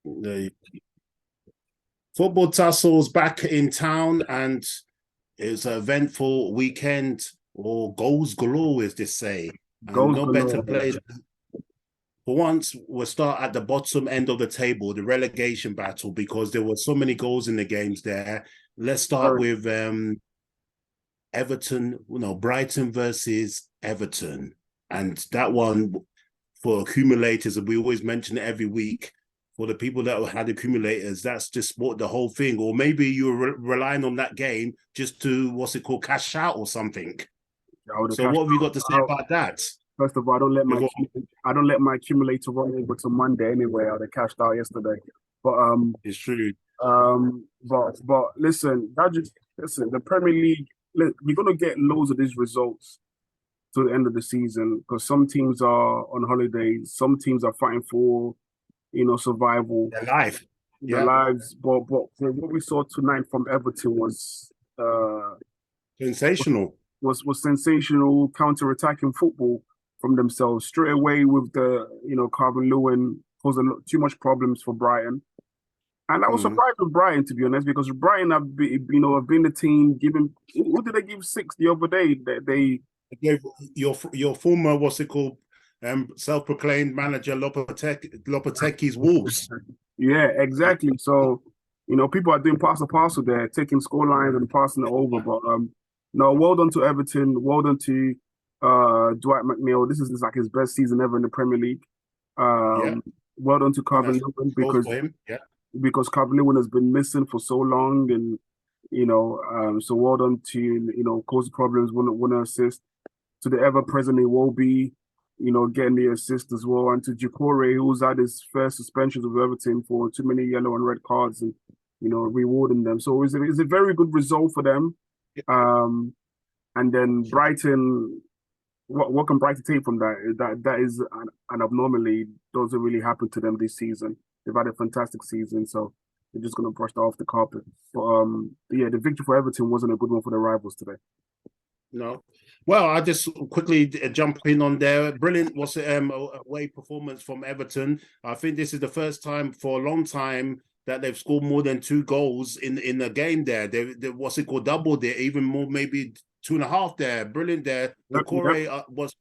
The football tussles back in town, and it's an eventful weekend, or goals galore, as they say. And Goals no better galore. place. For once, we'll start at the bottom end of the table, the relegation battle, because there were so many goals in the games there. Let's start Sorry. with Everton, Brighton versus Everton. And that one for accumulators, and we always mention it every week. For the people that had accumulators, that's just what the whole thing. Or maybe you're relying on that game just to, what's it called, cash out or something. I would have So cashed what have you got to say out. about that? First of all, Before I don't let my accumulator run over to Monday anyway. I would have cashed out yesterday. But it's true. listen, listen. The Premier League, look, you're gonna get loads of these results to the end of the season because some teams are on holidays, some teams are fighting for survival, Their life. their Yeah. lives. But what we saw tonight from Everton uh Sensational. was sensational counter-attacking football from themselves straight away with the Calvin Lewin causing too much problems for Brighton. And I was Mm. surprised with Brighton, to be honest, because Brighton have been the team giving. Who did they give six the other day? They Gave your former, what's it called, self-proclaimed manager Lopetegui's Wolves. yeah, exactly. So people are doing pass or parcel there, taking score lines and passing it over. But no, well done to Everton. Well done to Dwight McNeil. This is like his best season ever in the Premier League. Yeah, Well done to and Calvin that's Lewin goals for him. Yeah, because Calvin Lewin has been missing for so long, and so well done to cause problems, win an assist to the ever present Iwobi, getting the assist as well, and to Jukore, who's had his first suspensions with Everton for too many yellow and red cards, and rewarding them. So it's a very good result for them. Um, and then Brighton, what can Brighton take from that? That is an abnormally doesn't really happen to them this season. They've had a fantastic season, so they're just going to brush that off the carpet. But yeah, the victory for Everton wasn't a good one for the rivals today. no. Well, I just quickly jump in on there. Brilliant was away performance from Everton. I think this is the first time for a long time that they've scored more than 2 goals in a game there. They what's it called, doubled it, even more, maybe 2.5 there. Brilliant there. Yep, yep. Decore was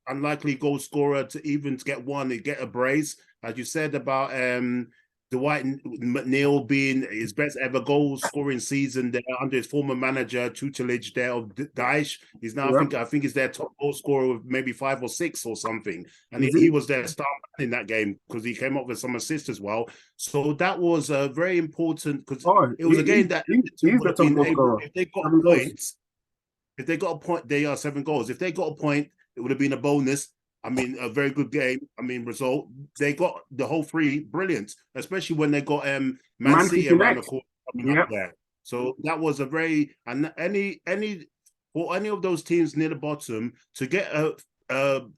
unlikely goal scorer to get one and get a brace. As you said about Dwight McNeil being his best ever goal scoring season there under his former manager tutelage there of Daesh. He's now, Yep. I think he's their top goal scorer with maybe 5 or 6 or something. And Is he it? was their star in that game because he came up with some assists as well. So that was very important because Oh, it was a game that he's would the have top been goal able, scorer. if they got 7 goals. points, if they got a point, they are 7 goals. If they got a point, it would have been a bonus. I mean, a very good game. I mean, result. They got the whole 3 brilliant, especially when they got Man Man City City around the next. corner coming up Yep. there. So that was a very, and any for any of those teams near the bottom to get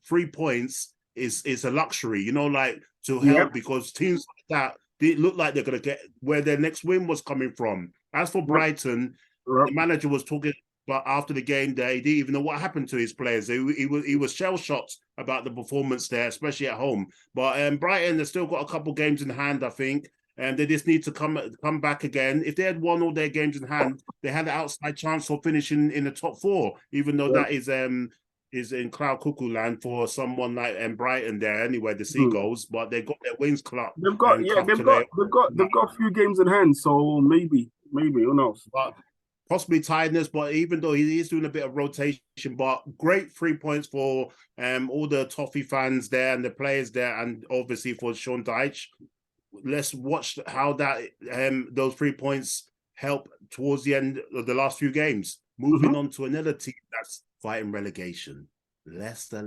3 points is a luxury, like to Yep. help, because teams like that, they look like they're gonna get where their next win was coming from. As for Yep. Brighton, the Yep. manager was talking, but after the game day, he didn't even know what happened to his players. He was shell shocked about the performance there, especially at home. But Brighton, they've still got a couple games in hand, I think, and they just need to come back again. If they had won all their games in hand, they had an outside chance for finishing in the top 4, even though Yep. that is in cloud cuckoo land for someone like Brighton there anyway, the Hmm. Seagulls, but they got their wings clapped They've got and yeah, cuffed today. they've got a few games in hand, so maybe who knows? But possibly tiredness, but even though he is doing a bit of rotation, but great 3 points for all the Toffee fans there and the players there, and obviously for Sean Dyche. Let's watch how that those 3 points help towards the end of the last few games. Moving Mm-hmm. on to another team that's fighting relegation. Leicester,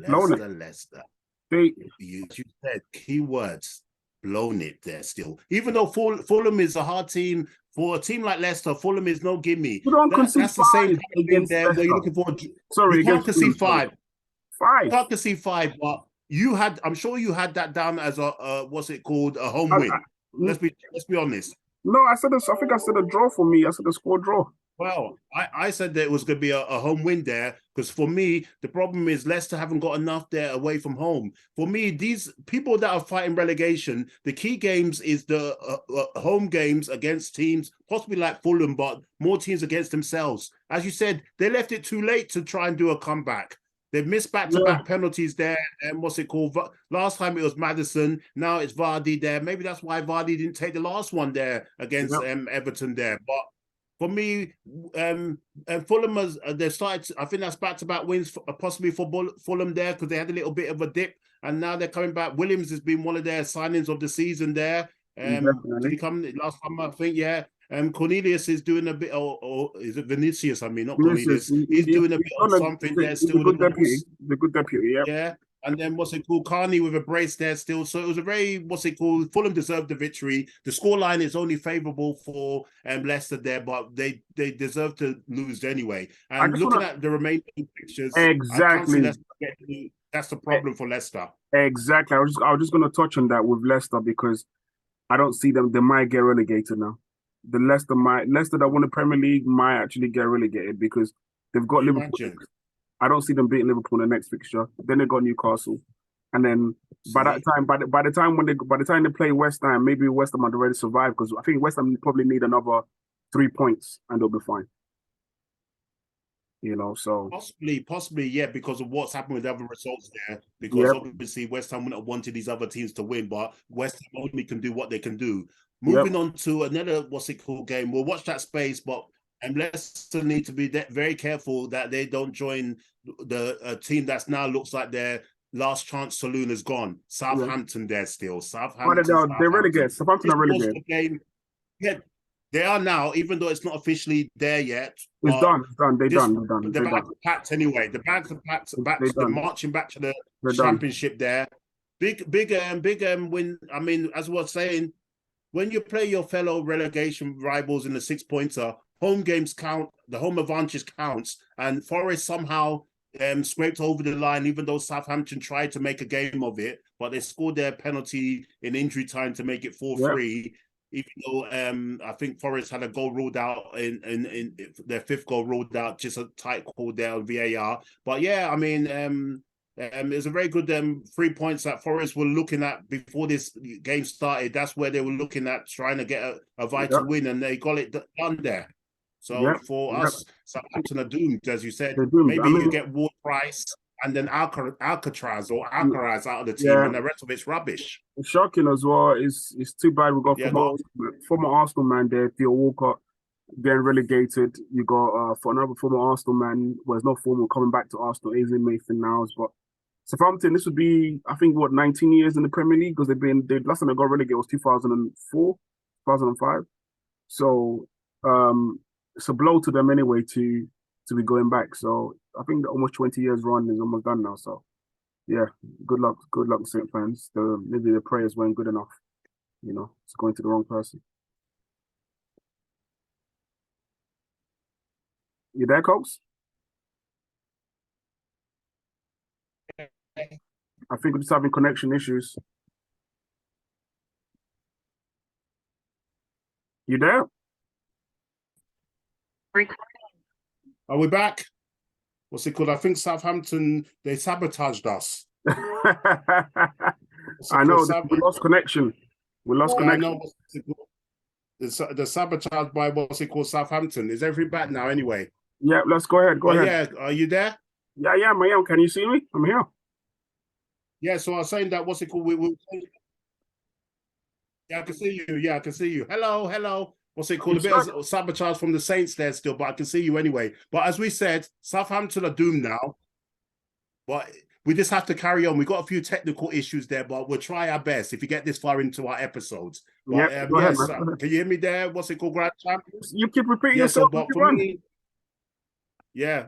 Blown it. Leicester. They You said keywords, blown it there still. Even though Fulham is a hard team, for a team like Leicester, Fulham is no gimme. you don't concede That's the same five kind of thing against there where you're Leicester. looking for. You Sorry, can't against concede Fulham. Sorry. five. You Five. can't concede 5, but I'm sure you had that down as a what's it called, a home I, win. I, Let's be honest. no, I think I said a draw for me. I said a score draw. Well, I said that it was going to be a home win there because for me, the problem is Leicester haven't got enough there away from home. For me, these people that are fighting relegation, the key games is the home games against teams, possibly like Fulham, but more teams against themselves. As you said, they left it too late to try and do a comeback. They've missed back-to-back penalties there. And what's it called? Last time it was Maddison. Now it's Vardy there. Maybe that's why Vardy didn't take the last one there against Everton there. But for me, Fulham has they've started. I think that's back-to-back wins, possibly for Fulham there because they had a little bit of a dip, and now they're coming back. Williams has been one of their signings of the season there. Did he come last time? I think Cornelius is doing a bit, or is it Vinicius? I mean, not Cornelius. He's doing a bit of something there still. The good deputy, yeah. And then what's it called? Carney with a brace there still. So it was a very, Fulham deserved the victory. The scoreline is only favourable for Leicester there, but they deserve to lose anyway. And looking at the remaining fixtures, exactly. That's the problem for Leicester. Exactly. I was just going to touch on that with Leicester because I don't see them. They might get relegated now. Leicester that won the Premier League might actually get relegated because they've got Liverpool. I don't see them beating Liverpool in the next fixture. Then they got Newcastle, and then by the time they play West Ham, maybe West Ham had already survived because I think West Ham probably need another 3 points and they'll be fine. You know, so possibly, yeah, because of what's happened with other results there. Because obviously West Ham wouldn't have wanted these other teams to win, but West Ham only can do what they can do. Moving on to another game. We'll watch that space, but Leicester need to be very careful that they don't join the team that's now looks like their last chance saloon is gone. Southampton there still. Southampton. They're relegated. Southampton are relegated. Yeah, they are now, even though it's not officially there yet. It's done. They're done. The bags are packed anyway. The bags are packed. They're marching back to the championship there. Big win. I mean, as I was saying, when you play your fellow relegation rivals in the 6-pointer, home games count. The home advantage counts. And Forest somehow scraped over the line, even though Southampton tried to make a game of it, but they scored their penalty in injury time to make it 4-3. Even though I think Forest had a goal ruled out in their 5th goal ruled out, just a tight call there on VAR. But yeah, I mean, it's a very good 3 points that Forest were looking at before this game started. That's where they were looking at trying to get a vital win, and they got it done there. So for us, Southampton are doomed, as you said. Maybe you get Ward-Price and then Alcatraz out of the team, and the rest of it's rubbish. It's shocking as well. It's too bad we got former Arsenal man there, Theo Walcott, getting relegated. You got for another former Arsenal man, there's no former coming back to Arsenal, Ainsley Maitland-Niles. But Southampton, this would be, I think, 19 years in the Premier League because they last time they got relegated was 2004, 2005. So it's a blow to them anyway to be going back. So I think the almost 20 years run is almost done now. So yeah, good luck, St. fans. Maybe the prayers weren't good enough. You know, it's going to the wrong person. You there, Cox? I think we're just having connection issues. You there? Are we back? What's it called? I think Southampton, they sabotaged us. I know, we lost connection. I know. The sabotage by Southampton. Is everything back now anyway? Yeah, let's go ahead. Go ahead. Yeah, are you there? Yeah, I am. Can you see me? I'm here. Yeah, so I was saying that yeah, I can see you. Yeah, I can see you. Hello. What's it called? A bit of sabotage from the Saints there still, but I can see you anyway. But as we said, Southampton are doomed now. But we just have to carry on. We've got a few technical issues there, but we'll try our best if you get this far into our episodes. But, ahead, can you hear me there? What's it called, Grand Champ? You keep repeating yourself. But for me, yeah.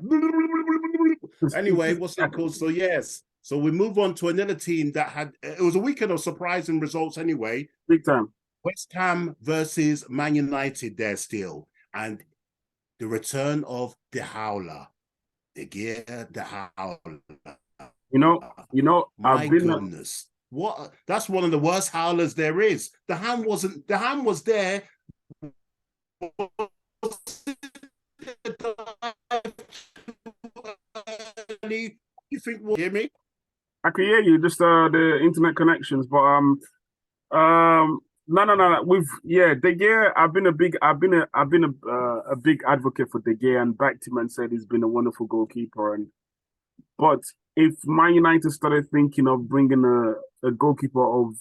Anyway, what's it called? So, yes. So we move on to another team that had, it was a weekend of surprising results anyway. Big time. West Ham versus Man United there still. And the return of the Howler. The Howler. You know, my goodness. What? That's one of the worst howlers there is. The Ham was there You think will hear me? I can hear you, just the internet connections, but no. De Gea. I've been a big advocate for De Gea and backed him and said he's been a wonderful goalkeeper. But if Man United started thinking of bringing a goalkeeper or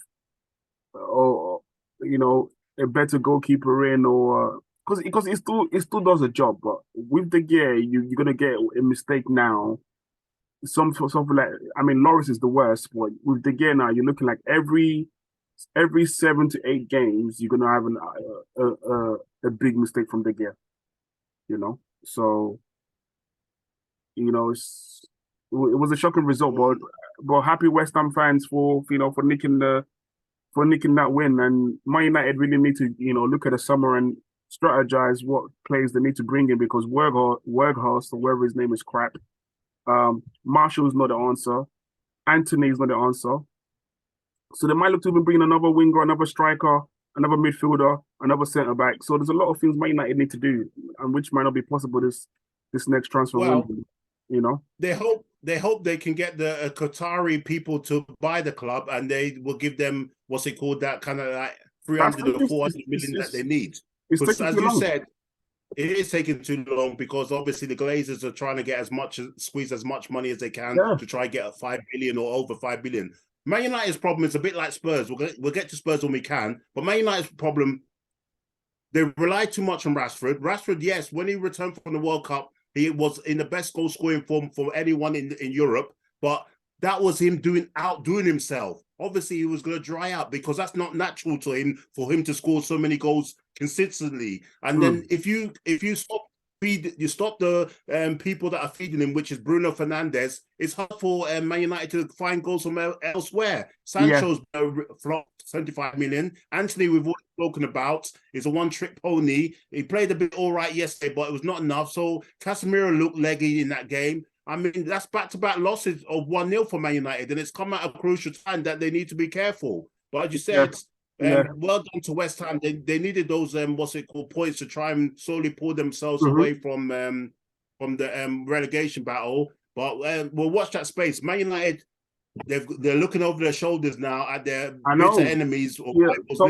a better goalkeeper in, or because it still does a job, but with De Gea you're gonna get a mistake now. Something like, I mean, Loris is the worst, but with De Gea now, you're looking like every 7 to 8 games, you're gonna have a big mistake from De Gea. So it was a shocking result, but happy West Ham fans for nicking that win. And Man United really need to look at the summer and strategize what players they need to bring in, because Weghorst or whatever his name is crap. Marshall's not the answer. Anthony's not the answer. So they might look to even bring in another winger, another striker, another midfielder, another centre back. So there's a lot of things Man United need to do, and which might not be possible this next transfer window. They hope they can get the Qatari people to buy the club, and they will give them what's it called, that kind of like 300 or 400 million that they need. Because as you said, it is taking too long, because obviously the Glazers are trying to squeeze as much money as they can to try and get a 5 billion or over 5 billion. Man United's problem is a bit like Spurs. We'll get to Spurs when we can, but Man United's problem, they rely too much on Rashford. Rashford, yes, when he returned from the World Cup, he was in the best goal scoring form for anyone in Europe, but that was him outdoing himself. Obviously, he was going to dry out, because that's not natural to him, for him to score so many goals consistently. And then if you stop the people that are feeding him, which is Bruno Fernandes, it's hard for Man United to find goals from elsewhere. Sancho's flopped 75 million. Anthony, we've already spoken about, is a one-trick pony. He played a bit all right yesterday, but it was not enough. So Casemiro looked leggy in that game. I mean, that's back-to-back losses of 1-0 for Man United, and it's come at a crucial time that they need to be careful. But as you said, well done to West Ham. They needed those points to try and slowly pull themselves away from the relegation battle. But we'll watch that space. Man United, they're looking over their shoulders now at their bitter enemies. Top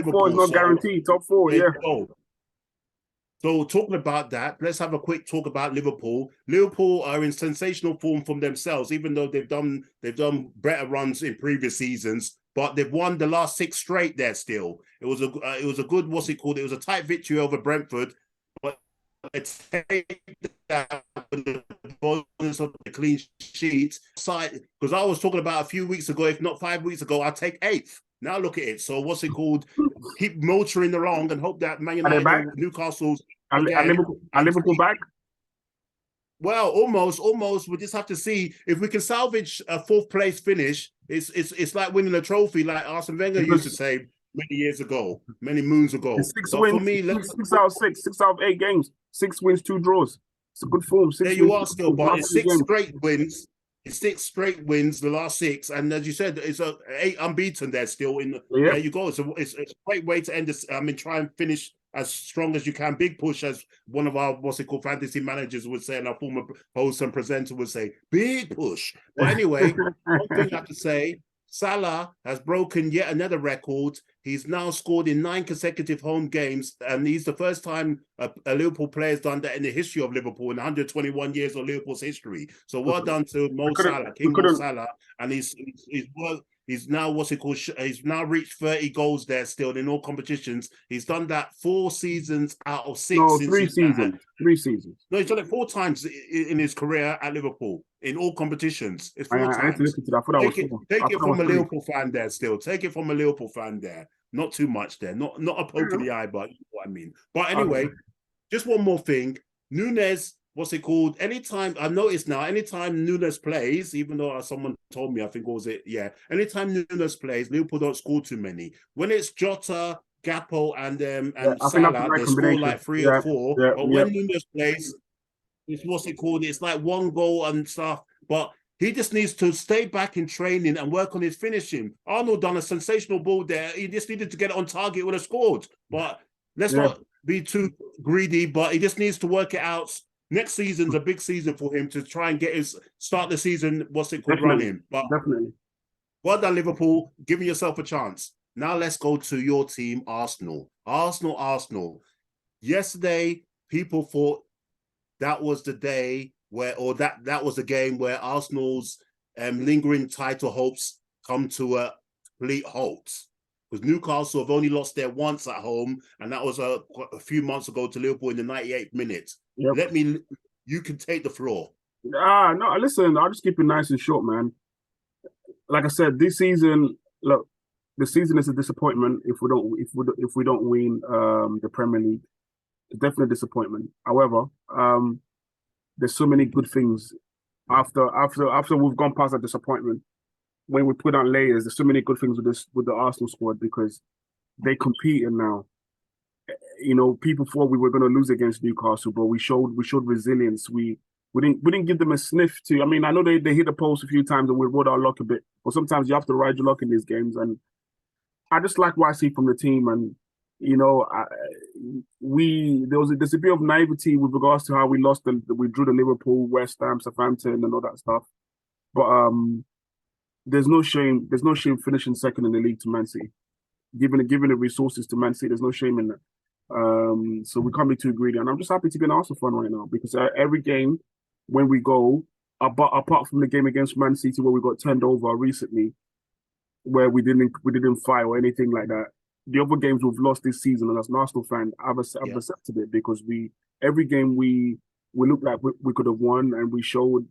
4 is not guaranteed. Top 4, So talking about that, let's have a quick talk about Liverpool. Liverpool are in sensational form from themselves, even though they've done better runs in previous seasons. But they've won the last 6 straight there still. It was a good, it was a tight victory over Brentford, but it's that the bonus of the clean sheet side, because I was talking about a few weeks ago, if not 5 weeks ago, I'd take 8th. Now look at it. So keep motoring along and hope that Man United, Newcastle's are Liverpool back? Well, almost. We just have to see if we can salvage a 4th place finish. It's like winning a trophy, like Arsene Wenger used to say many moons ago. 6 wins, for me, 6 out of 8 games, 6 wins, 2 draws. It's a good form. There you are still, but it's 6 straight wins. It's 6 straight wins, the last 6, and as you said, it's 8 unbeaten there still. There you go. It's a great way to end this. I mean, try and finish as strong as you can. Big push, as one of our fantasy managers would say, and our former host and presenter would say, big push. But anyway, one thing I have to say, Salah has broken yet another record. He's now scored in 9 consecutive home games, and he's the first time a Liverpool player has done that in the history of Liverpool, in 121 years of Liverpool's history. So well done to Mo Salah, King Mo Salah, and he's now he's now reached 30 goals there still in all competitions. He's done that 4 seasons out of 6. No, 3 seasons. 3 seasons. No, he's done it 4 times in his career at Liverpool in all competitions. It's 4 times. I had to listen to that. Take it from a Liverpool fan there still. Take it from a Liverpool fan there. Not too much there. Not a poke in the eye, but you know what I mean. But anyway, just one more thing. Nunes, anytime Nunes plays, even though someone told me, I think anytime Nunes plays, Liverpool don't score too many. When it's Jota, Gakpo, and Salah, they score like 3 or 4. But when Nunes plays, it's like 1 goal and stuff. But he just needs to stay back in training and work on his finishing. Arnold done a sensational ball there. He just needed to get it on target, would have scored. But let's not be too greedy, but he just needs to work it out next season's a big season for him to try and start the season, what's it called, Definitely, running. But definitely. well done, Liverpool, giving yourself a chance. Now let's go to your team, Arsenal. Arsenal. Yesterday, people thought that was the day where, or that was the game where Arsenal's lingering title hopes come to a complete halt. Because Newcastle have only lost there once at home, and that was a few months ago to Liverpool in the 98th minute. Yep. You can take the floor. No, listen, I'll just keep it nice and short, man. Like I said, this season, look, the season is a disappointment if we don't win the Premier League. It's definitely a disappointment. However, there's so many good things after we've gone past that disappointment. When we put on layers, there's so many good things with the Arsenal squad because they competing now. You know, people thought we were going to lose against Newcastle, but we showed resilience. We didn't give them a sniff to. I mean, I know they hit the post a few times and we rode our luck a bit, but sometimes you have to ride your luck in these games. And I just like what I see from the team, and you know, there's a bit of naivety with regards to how we we drew the Liverpool, West Ham, Southampton, and all that stuff. But there's no shame finishing second in the league to Man City. Given the resources to Man City, there's no shame in that. So we can't be too greedy, and I'm just happy to be an Arsenal fan right now because every game when we go, apart from the game against Man City where we got turned over recently, where we didn't fight or anything like that, the other games we've lost this season, and as an Arsenal fan, I've accepted it because every game we looked like we could have won, and we showed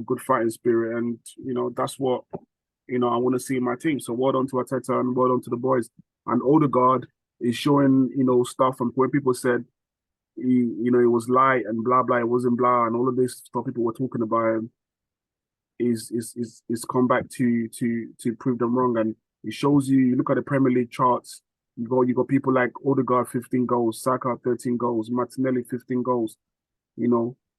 good fighting spirit, and that's what I want to see in my team. So well done to Arteta and well done to the boys. And Odegaard is showing stuff, and when people said it was light and blah blah, it wasn't blah, and all of this stuff people were talking about him is come back to prove them wrong. And it shows you look at the Premier League charts. You got people like Odegaard 15 goals, Saka 13 goals, Martinelli 15 goals.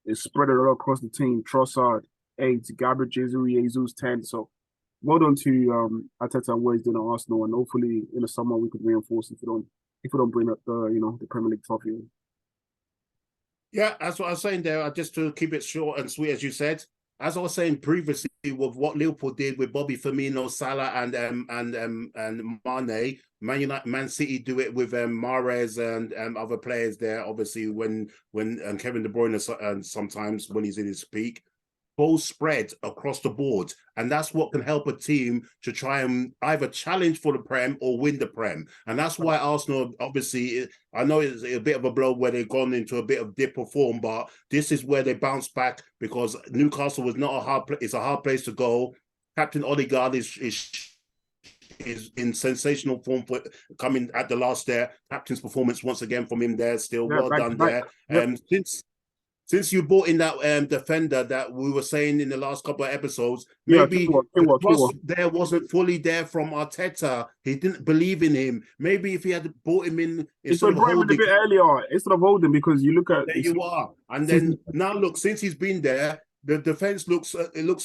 It's spread it all across the team. Trossard 8, Gabriel Jesus 10. So well done to Arteta and what he's doing at Arsenal, and hopefully in the summer we could reinforce if we don't bring up the Premier League trophy. Yeah, that's what I was saying there. Just to keep it short and sweet, as you said, as I was saying previously, with what Liverpool did with Bobby Firmino, Salah, and Mane, Man City do it with Mahrez and other players there. Obviously, when Kevin De Bruyne and sometimes when he's in his peak, both spread across the board, and that's what can help a team to try and either challenge for the Prem or win the Prem. And that's why Arsenal, obviously, I know it's a bit of a blow where they've gone into a bit of dip of form, but this is where they bounce back because Newcastle was not a hard place. It's a hard place to go. Captain Odegaard is in sensational form for coming at the last there. Captain's performance once again from him there. Still well done there. Yep. Since you brought in that defender that we were saying in the last couple of episodes, maybe the trust there wasn't fully there from Arteta. He didn't believe in him. Maybe if he had brought him in instead of holding a bit earlier, instead of holding, because you look at there you are, and then now look, since he's been there, the defense looks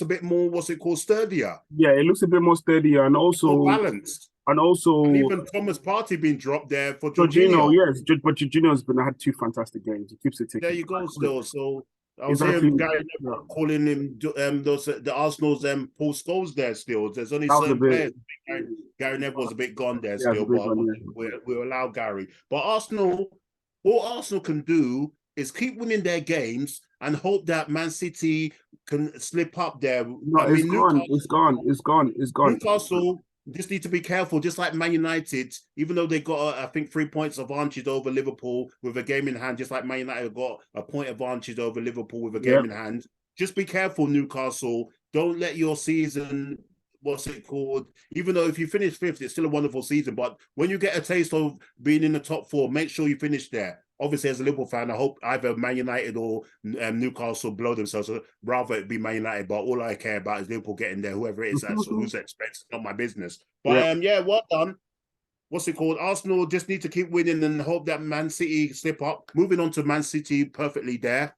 a bit more sturdier. Yeah, it looks a bit more sturdier and also more balanced. And even Thomas Partey being dropped there for Jorginho. Yes, but Jorginho's had 2 fantastic games. He keeps it ticking. There you go, still. So I was hearing Gary Neville calling him the Arsenal's Paul Scholes there still. There's only certain players. Gary Neville was a bit gone there still, but we'll allow Gary. But Arsenal, all Arsenal can do is keep winning their games and hope that Man City can slip up there. No, it's gone. Newcastle just need to be careful, just like Man United, even though they got, I think, 3 points advantage over Liverpool with a game in hand, just like Man United got a point advantage over Liverpool with a game in hand. Just be careful, Newcastle. Don't let your season, even though if you finish 5th, it's still a wonderful season, but when you get a taste of being in the top 4, make sure you finish there. Obviously, as a Liverpool fan, I hope either Man United or Newcastle blow themselves. So rather it be Man United, but all I care about is Liverpool getting there. Whoever it is, that's who's expense, not my business. But well done. Arsenal just need to keep winning and hope that Man City slip up. Moving on to Man City, perfectly there.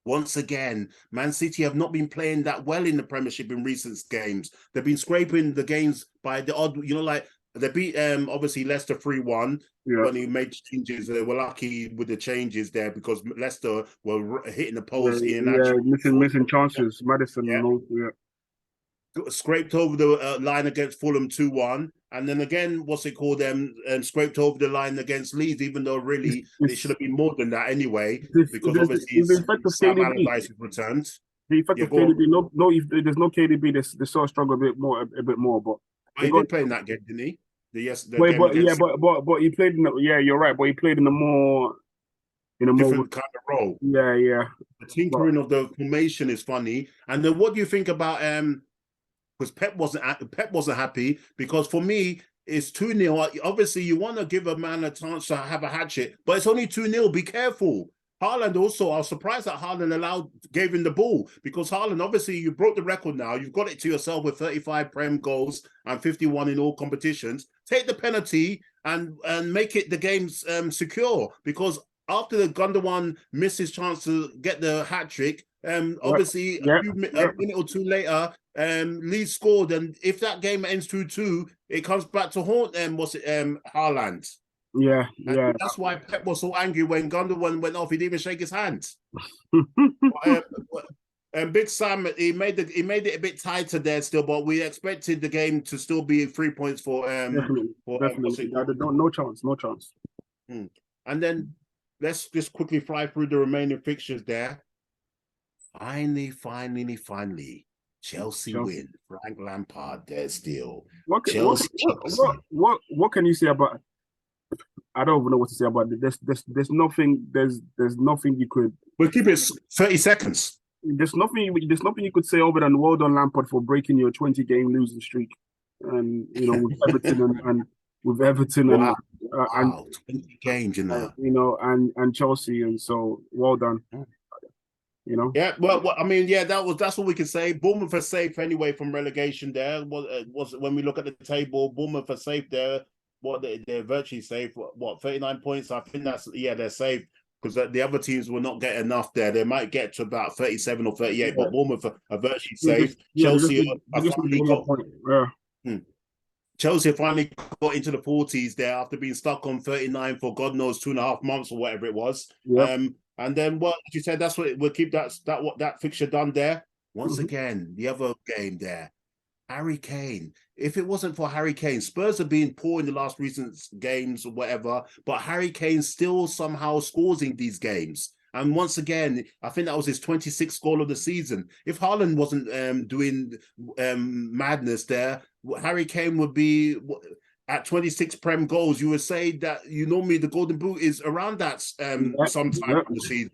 Once again, Man City have not been playing that well in the Premiership in recent games. They've been scraping the games by the odd, like they beat obviously Leicester 3-1 Yeah, when he made changes. They were lucky with the changes there because Leicester were hitting the yeah, post in yeah. actual Missing chances. Madison, yeah. yeah, Scraped over the line against Fulham 2-1, and then again, what's it called? Scraped over the line against Leeds, even though really it should it's have been more than that anyway, because it's obviously the effect of Sam KDB. Allardyce has returned. The effect Yeah, of go on. KDB. No, if there's no KDB, they sort of struggle a bit more. But But they he got. did play in that game, didn't he? The game Yeah, against but he played in. Yeah, you're right. But he played in a more. different kind of role. Yeah, yeah. The But tinkering of the formation is funny. And then what do you think about because Pep wasn't happy because for me it's 2-0. Obviously, you want to give a man a chance to have a hatchet, but it's only 2-0. Be careful. Haaland also, I was surprised that Haaland gave him the ball because Haaland, obviously, you broke the record now. You've got it to yourself with 35 Prem goals and 51 in all competitions. Take the penalty and make it the game's secure because after the Gundogan missed his chance to get the hat trick, obviously yeah, a yeah, minute or two later, Leeds scored, and if that game ends 2-2, it comes back to haunt them. Haaland? yeah, And yeah. that's why Pep was so angry when Gundogan went off. He didn't even shake his hand. And Big Sam, he made it a bit tighter there still, but we expected the game to still be 3 points Definitely, for what's definitely. it called? No chance, no chance. Hmm. And then let's just quickly fly through the remaining fixtures there. Finally, Chelsea Chelsea. win. Frank Lampard there still. What can, Chelsea. what can you say about? I don't even know what to say about it. There's nothing. There's nothing you could. We'll keep it 30 seconds. There's nothing. There's nothing you could say other than well done Lampard for breaking your 20-game losing streak, and with Everton and with Everton Wow. and Wow. 20 games, you know. and Chelsea, and so well done. Yeah, well, I mean, yeah, that's what we can say. Bournemouth are safe anyway from relegation. There was when we look at the table, Bournemouth are safe there. They're virtually safe. What 39 points? I think they're safe because the other teams will not get enough there. They might get to about 37 or 38, Yeah. but Bournemouth are virtually They safe. just, yeah, Chelsea they just finally need one got. more point. Yeah. Hmm. Chelsea finally got into the 40s there after being stuck on 39 for God knows 2.5 months or whatever it was. Yeah. And then what you said, that's what we'll keep that fixture done there. Once Mhm. again, the other game there, Harry Kane. If it wasn't for Harry Kane, Spurs have been poor in the last recent games or whatever, but Harry Kane still somehow scores in these games. And once again, I think that was his 26th goal of the season. If Haaland wasn't doing madness there, Harry Kane would be at 26 Prem goals. You would say that normally the Golden Boot is around that sometime in the season.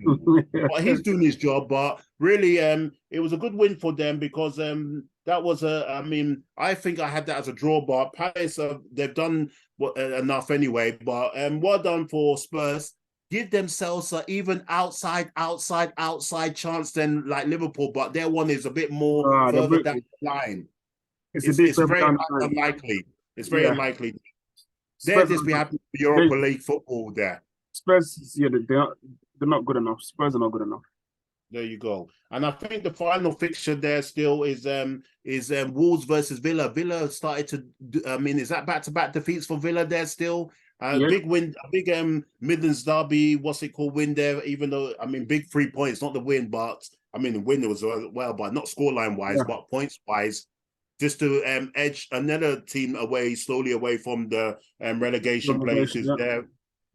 But he's doing his job. But really, it was a good win for them because that was I think I had that as a draw. But Palace, they've done enough anyway. But well done for Spurs. Give themselves an even outside chance than like Liverpool, but their one is a bit more further down the line. It's a bit It's further very down the line. unlikely. It's very unlikely. They're Spurs, just be happy for Europa League football there. Spurs, yeah, they're not good enough. Spurs are not good enough. There you go. And I think the final fixture there still is Wolves versus Villa. Villa started to is that back-to-back defeats for Villa there still? Big win, a big Midlands derby, what's it called, win there, even though big 3 points, not the win, but the win was well, but not scoreline wise, but points wise, just to edge another team slowly away from the relegation places there.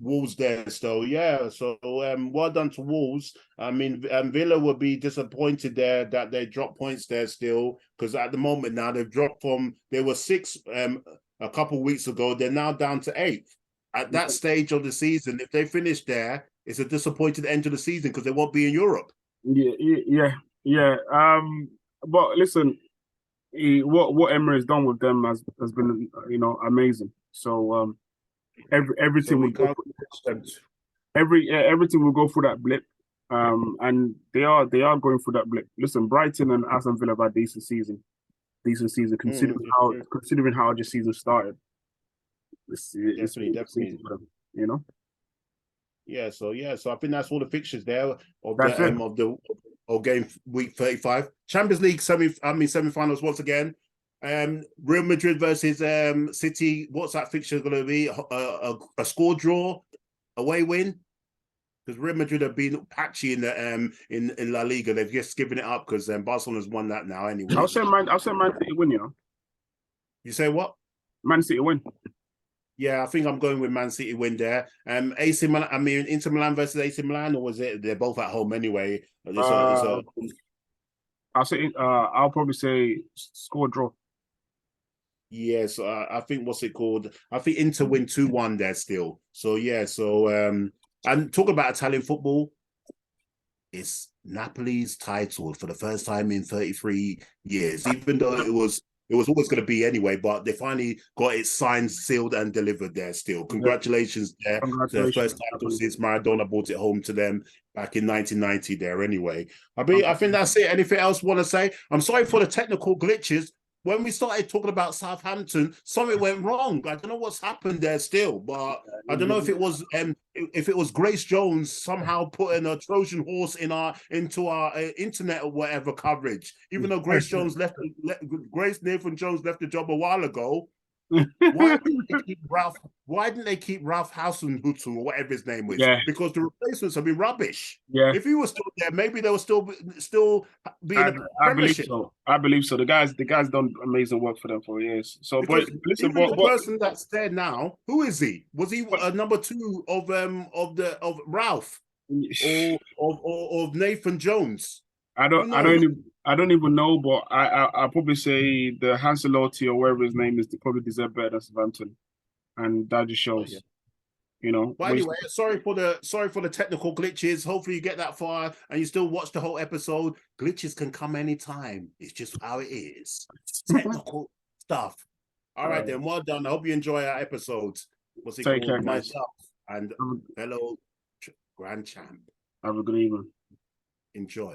Wolves there still, yeah. So well done to Wolves. Villa will be disappointed there that they dropped points there still, because at the moment now they've dropped they were 6 a couple of weeks ago, they're now down to 8th. At that stage of the season, if they finish there, it's a disappointed end to the season because they won't be in Europe. Yeah. But listen, what Emery has done with them has been amazing. So everything will go everything will go through that blip. And they are going through that blip. Listen, Brighton and Aston Villa have had decent season considering how the season started. Definitely. Yeah, so I think that's all the fixtures there of game week 35. Champions League semi-finals once again. Real Madrid versus City. What's that fixture going to be? A score draw, away win. Because Real Madrid have been patchy in the in La Liga. They've just given it up because Barcelona's won that now anyway. I'll say Man City win. You know. You say what? Man City win. Yeah, I think I'm going with Man City win there. AC Milan, I mean Inter Milan versus AC Milan, or was it? They're both at home anyway. I'll probably say score draw. Yes, I think what's it called? I think Inter win 2-1 there still. So yeah, and talk about Italian football. It's Napoli's title for the first time in 33 years, even though it was always going to be anyway, but they finally got it signed, sealed, and delivered there still. Congratulations there. The first title since Maradona brought it home to them back in 1990 there anyway. I think that's it. Anything else want to say? I'm sorry for the technical glitches. When we started talking about Southampton, something went wrong. I don't know what's happened there still, but I don't know if it was Grace Jones somehow putting a Trojan horse into our internet or whatever coverage. Even though Grace Nathan Jones left the job a while ago. Why didn't they keep Ralph Hasenhuttl or whatever his name was? Yeah. Because the replacements have been rubbish. Yeah. If he was still there, maybe they were still being I believe so. I believe so. The guy's done amazing work for them for years. So, because but listen, the person that's there now, who is he? Was he number 2 of Ralph or of Nathan Jones? I don't even know, but I'll probably say the Hancelotti or whatever his name is probably deserve better than Southampton, and that just shows, you know. But anyway, sorry for the technical glitches. Hopefully you get that far and you still watch the whole episode. Glitches can come anytime. It's just how it is. Technical stuff. All right then, well done. I hope you enjoy our episodes. What's it Take called? care, guys. Myself and fellow Grand Champ. Have a good evening. Enjoy.